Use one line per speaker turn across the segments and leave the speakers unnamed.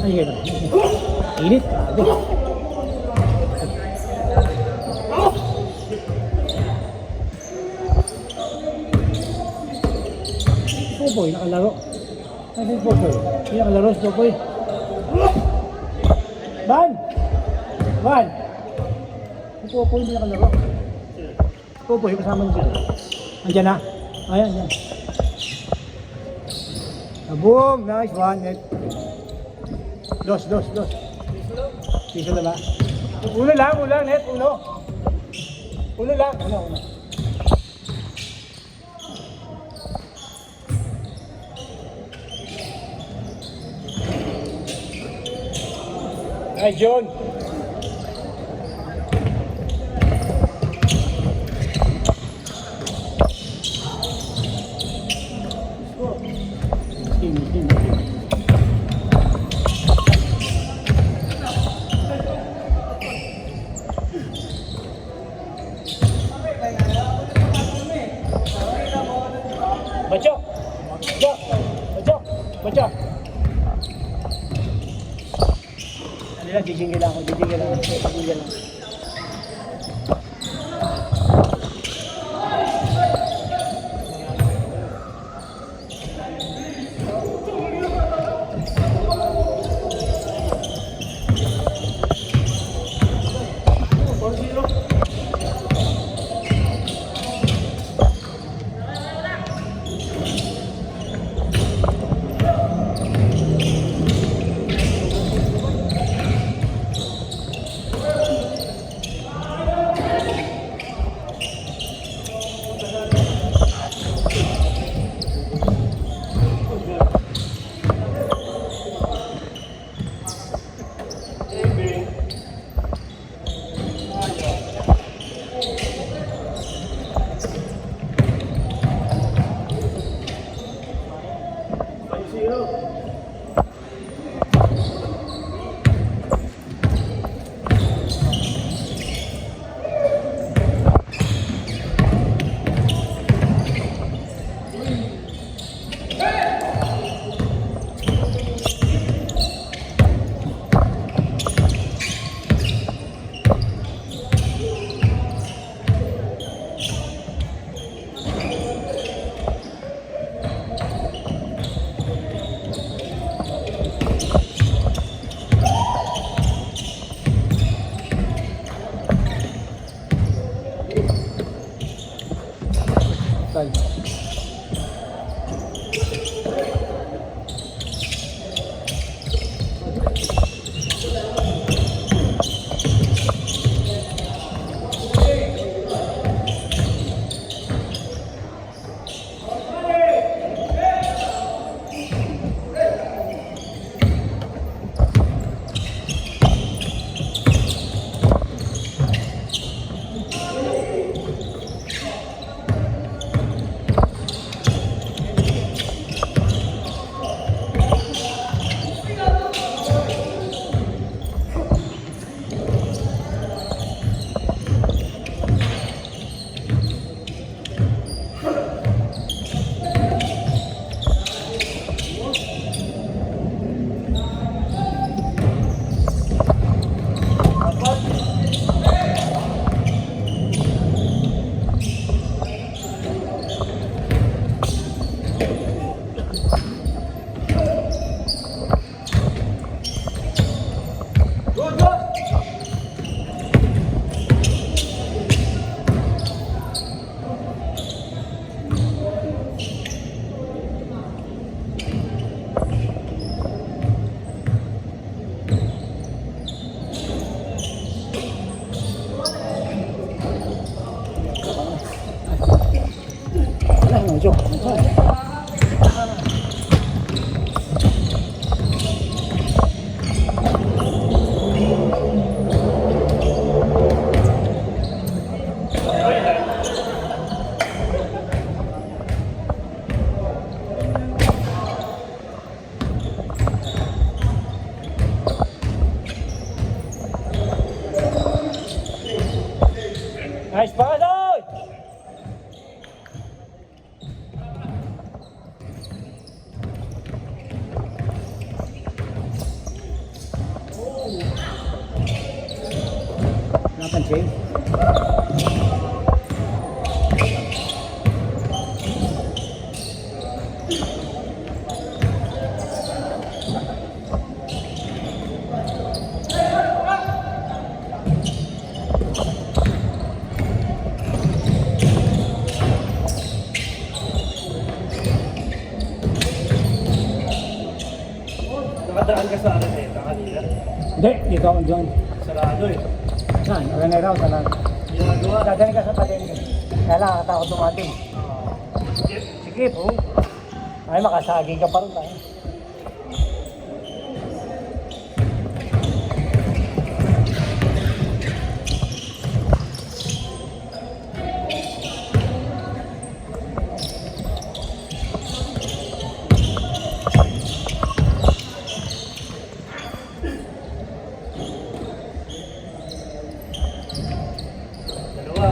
Ay, init. Popoy, nakalaro. Ano yung Popoy? Hindi nakalaro si Popoy. Ban! Ban! Si Popoy hindi nakalaro. Popoy, kasama niyo sila. Andiyan na? Ayan, yan. Boom! Nice one, net. Dos. Piso na ba? Uno lang, net. Uno lang. Uno. Ay, John. Baca. Ano lang, jijingil lang. Pagulya lang. Nice pass, oy! change.
Nakadaan ka sa Araneta kanina.
Hindi, dito ako dyan.
Sarado eh.
Saan? Aranay raw, saan?
Ginagawa.
Dadali ka sa palengke. Kaya lang, nakatakot dumating. Sikip, oh. Ay, makasaging ka pa rin tayo.
Dalawa.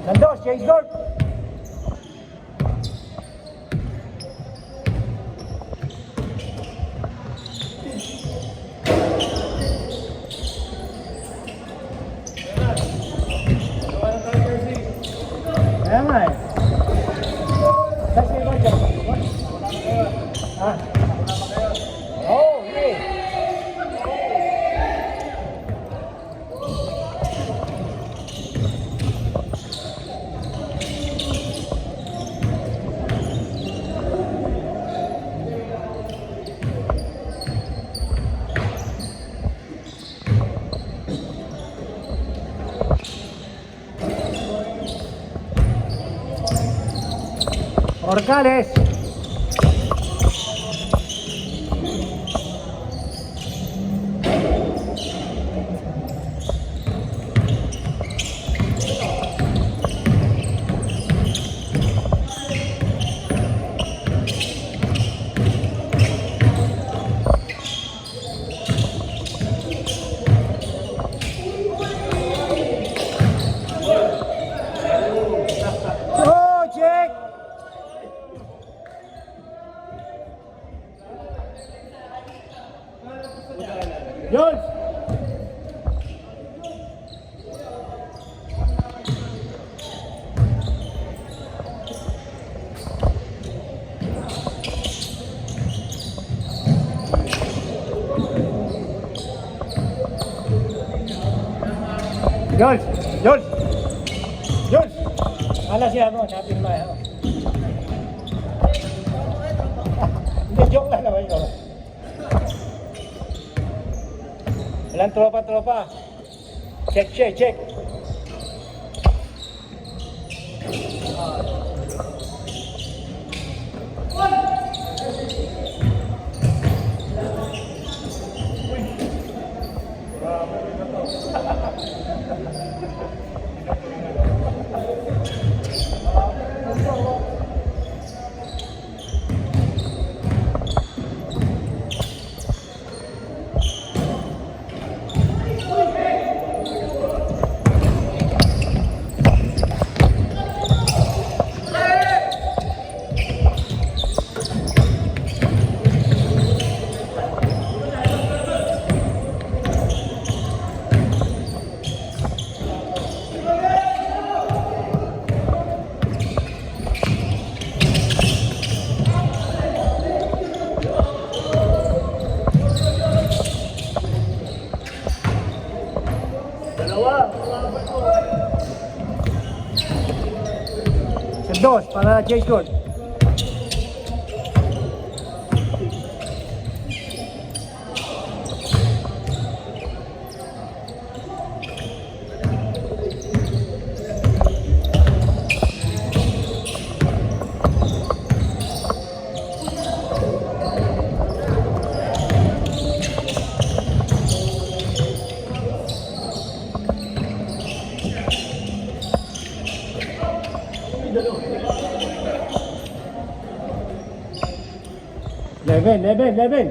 Nandos, Chase Dort! Kaya nga eh. That's it, Roger. Ah. Oh, yeah. Orcales. Oh, check. Yun! Yun! Yun! Yun! Ala siya mo, sabi mo yan. Hindi, joke lang naman yun. Walang tropa-tropa. Check, check, check. 2 para Chase Gold. Eleven.
Bang, bang.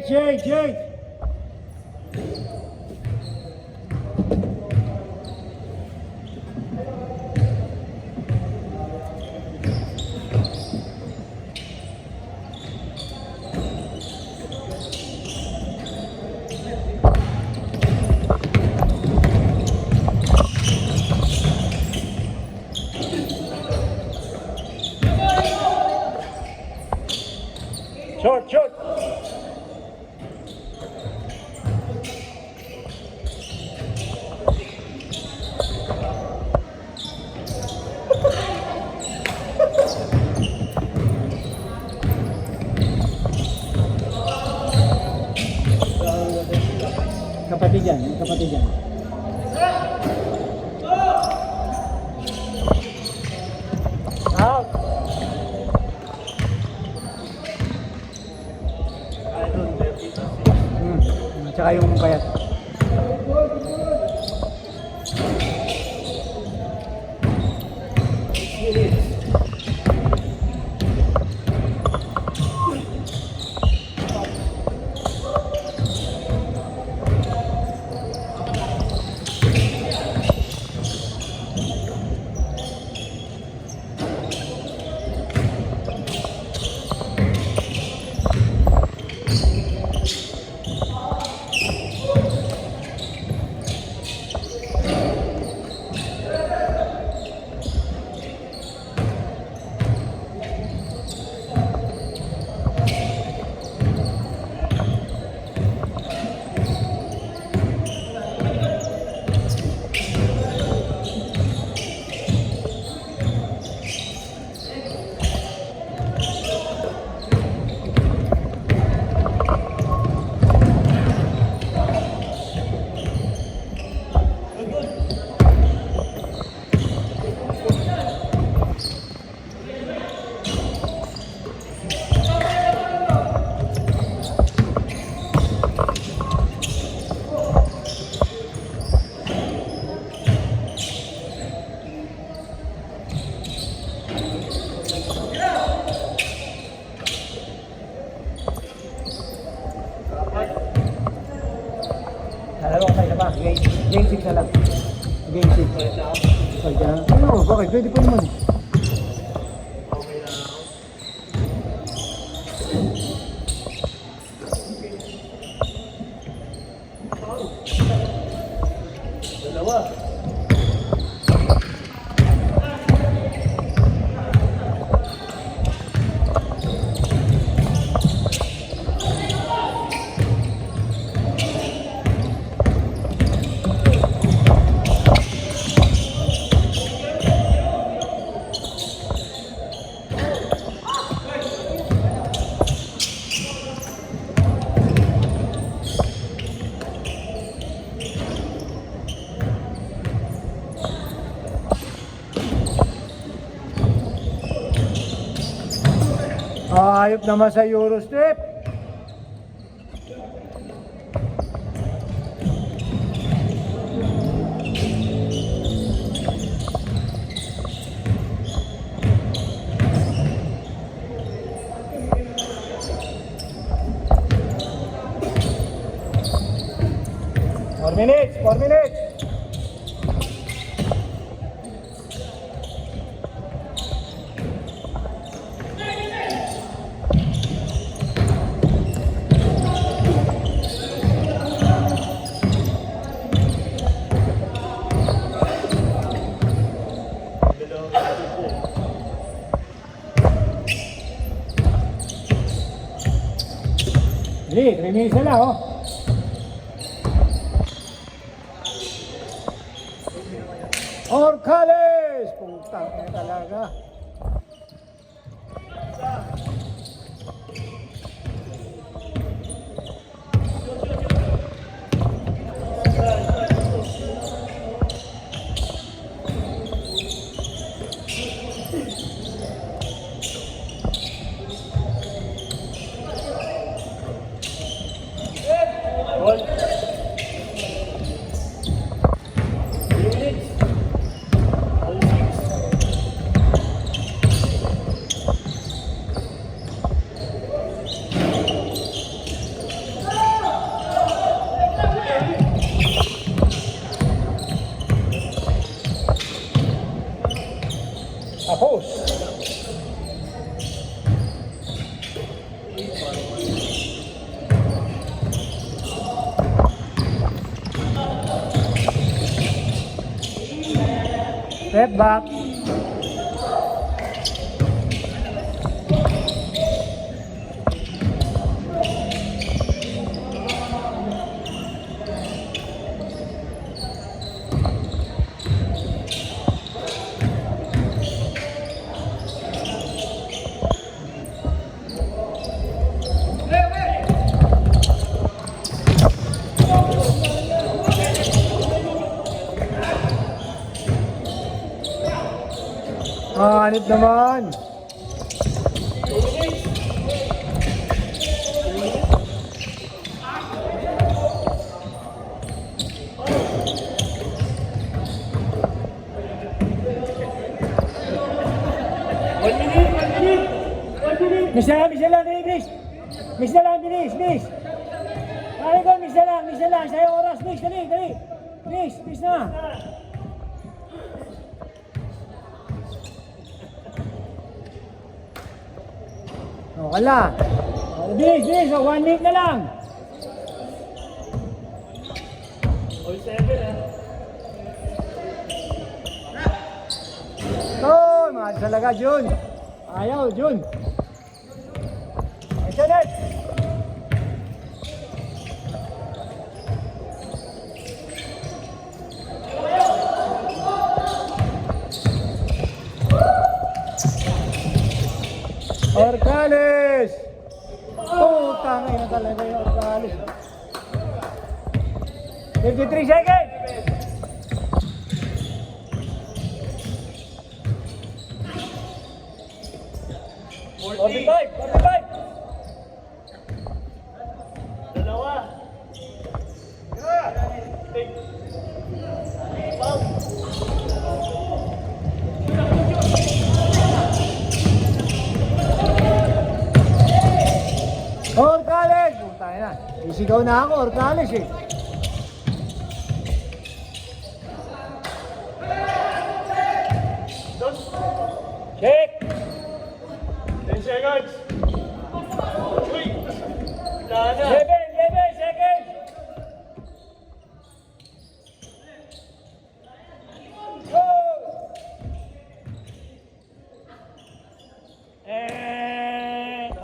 Chase. Short. Kapatid yan. Out.
Idol, dirty.
Tsaka yung payat. Dalawang tayo na ba? Game 6 na lang. Game 6. Pwede na. Ano? Bakit? Pwede pa naman.
Okay na ako. Dalawa.
Ayop naman sa Eurostep. 4 minutes, 4 minutes. Dali, 3 minutes na lang, oh. Orcales! Putang ina talaga.
Ball. 3 minutes. All six.
Tapos. Step back. Anit naman. Miss na lang, bilis. Miss na lang, bilis. Ay ko, miss na lang. Sa'yo oras, miss, dali. Miss na. O, kala. Bilis. 1 minute na lang.
All 7 ah.
Ito, mga talaga, Jun. Ayaw, Jun. Excellent. Orcales! Putang ina talaga yung Orcales. 53 seconds!
Forty-five. Dalawa.
Orcales! Putang ina. Isigaw na ako, Orcales eh.